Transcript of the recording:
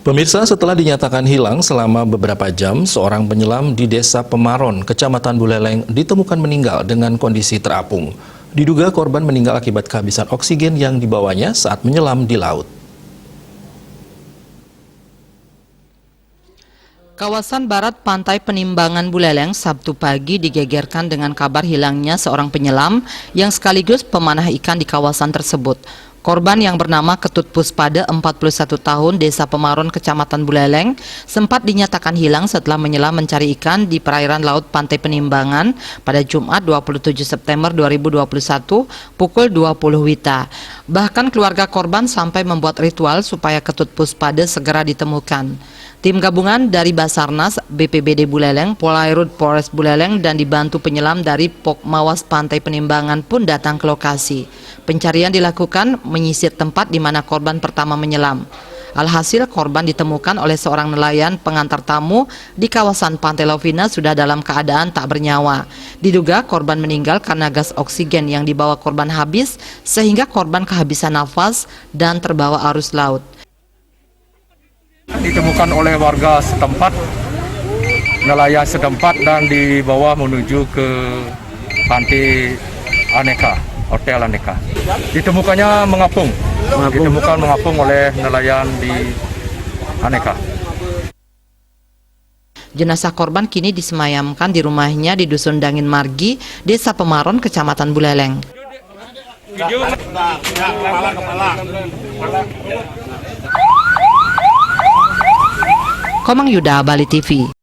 Pemirsa, setelah dinyatakan hilang selama beberapa jam, seorang penyelam di Desa Pemaron, Kecamatan Buleleng, ditemukan meninggal dengan kondisi terapung. Diduga korban meninggal akibat kehabisan oksigen yang dibawanya saat menyelam di laut. Kawasan barat pantai Penimbangan Buleleng Sabtu pagi digegerkan dengan kabar hilangnya seorang penyelam yang sekaligus pemanah ikan di kawasan tersebut. Korban yang bernama Ketut Puspada, 41 tahun, Desa Pemaron, Kecamatan Buleleng, sempat dinyatakan hilang setelah menyelam mencari ikan di perairan laut Pantai Penimbangan pada Jumat 27 September 2021 pukul 20 WITA. Bahkan keluarga korban sampai membuat ritual supaya Ketut Puspada segera ditemukan. Tim gabungan dari Basarnas, BPBD Buleleng, Polairut Polres Buleleng, dan dibantu penyelam dari Pokmawas Pantai Penimbangan pun datang ke lokasi. Pencarian dilakukan menyisir tempat di mana korban pertama menyelam. Alhasil korban ditemukan oleh seorang nelayan pengantar tamu di kawasan Pantai Lovina sudah dalam keadaan tak bernyawa. Diduga korban meninggal karena gas oksigen yang dibawa korban habis sehingga korban kehabisan nafas dan terbawa arus laut. Ditemukan oleh warga setempat, nelayan setempat, dan dibawa menuju ke Pantai Aneka, Hotel Aneka. Ditemukannya mengapung oleh nelayan di Aneka. Jenazah korban kini disemayamkan di rumahnya di Dusun Dangin Margi, Desa Pemaron, Kecamatan Buleleng. Komang Yuda, Bali TV.